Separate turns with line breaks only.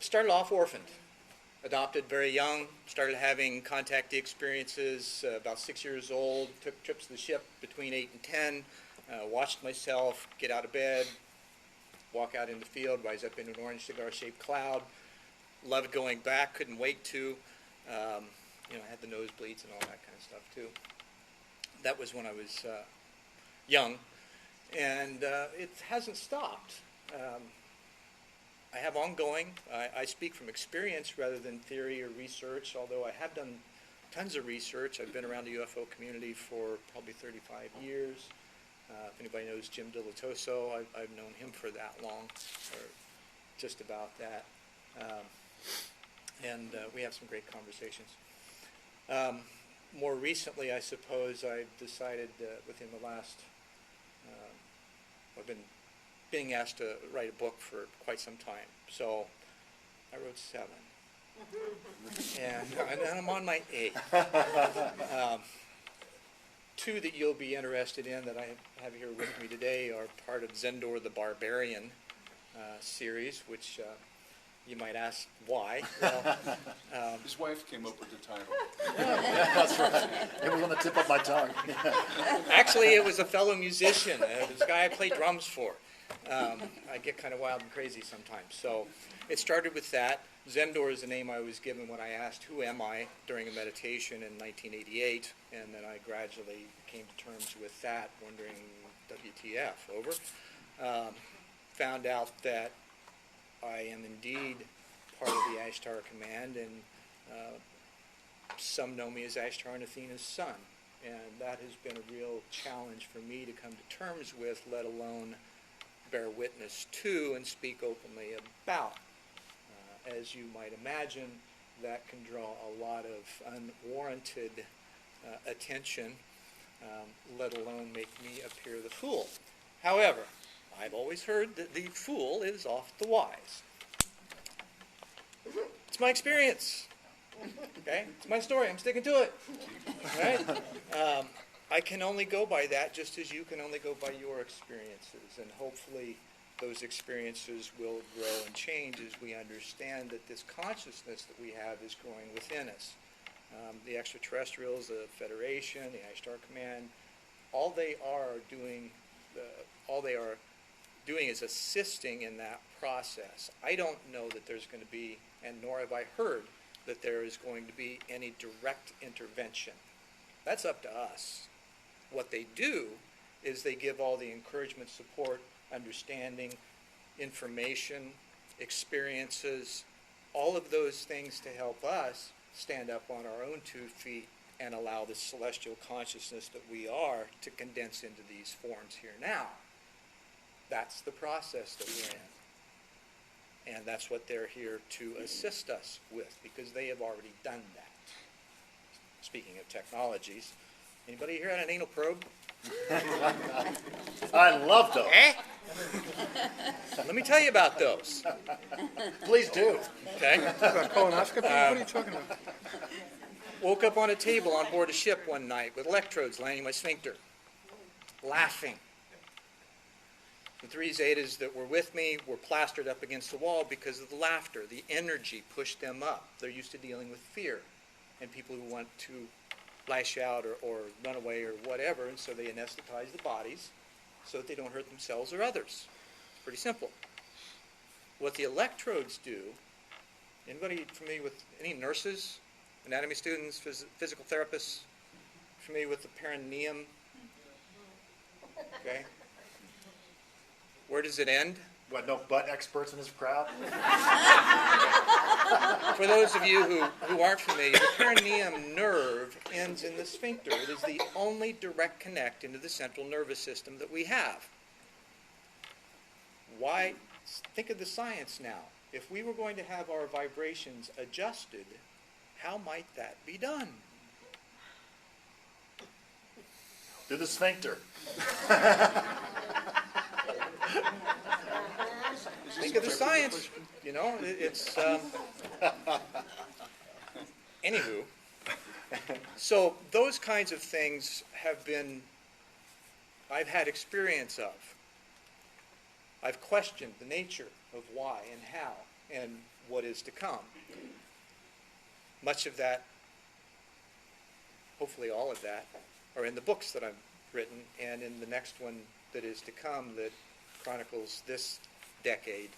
Started off orphaned. Adopted very young, started having contactee experiences about 6 years old, took trips to the ship between 8 and 10, watched myself get out of bed, walk out in the field, rise up in an orange cigar-shaped cloud. Loved going back, couldn't wait to. I had the nosebleeds and all that kind of stuff too. That was when I was young, and it hasn't stopped. I have ongoing. I speak from experience rather than theory or research, although I have done tons of research. I've been around the UFO community for probably 35 years. If anybody knows Jim Dilatoso, I've known him for that long, or just about that. And we have some great conversations. More recently, I suppose, I've decided within the last, I've been being asked to write a book for quite some time. So I wrote 7. And I'm on my 8th. 2 that you'll be interested in that I have here with me today are part of Zendor the Barbarian series, which you might ask why. Well,
his wife came up with the title.
That's right. It was on the tip of my tongue.
actually, it was a fellow musician, this guy I play drums for. I get kind of wild and crazy sometimes. So it started with that. Zendor is the name I was given when I asked, who am I, during a meditation in 1988, and then I gradually came to terms with that, wondering, WTF, over. Found out that I am indeed part of the Ashtar Command, and some know me as Ashtar and Athena's son. And that has been a real challenge for me to come to terms with, let alone bear witness to and speak openly about. As you might imagine, that can draw a lot of unwarranted attention, let alone make me appear the fool. However, I've always heard that the fool is oft the wise. It's my experience. Okay? It's my story. I'm sticking to it. Right? I can only go by that, just as you can only go by your experiences. And hopefully those experiences will grow and change as we understand that this consciousness that we have is growing within us. The extraterrestrials, the Federation, the Ashtar Command, all they are doing is assisting in that process. I don't know that there's going to be, and nor have I heard, that there is going to be any direct intervention. That's up to us. What they do is they give all the encouragement, support, understanding, information, experiences, all of those things to help us stand up on our own 2 feet and allow the celestial consciousness that we are to condense into these forms here now. That's the process that we're in. And that's what they're here to assist us with, because they have already done that. Speaking of technologies, anybody here had an anal probe?
I love those.
Eh? Let me tell you about those.
Please do.
Okay?
About colonoscopy? What are you talking about?
Woke up on a table on board a ship one night with electrodes lining my sphincter, laughing. The 3 Zetas that were with me were plastered up against the wall because of the laughter. The energy pushed them up. They're used to dealing with fear and people who want to lash out or run away or whatever, and so they anesthetize the bodies so that they don't hurt themselves or others. It's pretty simple. What the electrodes do, anybody familiar with any nurses, anatomy students, physical therapists, familiar with the perineum? Okay. Where does it end?
What, no butt experts in this crowd?
For those of you who aren't familiar, the perineum nerve ends in the sphincter. It is the only direct connect into the central nervous system that we have. Why? Think of the science now. If we were going to have our vibrations adjusted, how might that be done?
Through the sphincter.
Think of the science. You know, it's... Anywho, so those kinds of things have been, I've had experience of. I've questioned the nature of why and how, and what is to come. Much of that, hopefully all of that, are in the books that I've written, and in the next one that is to come that chronicles this decade.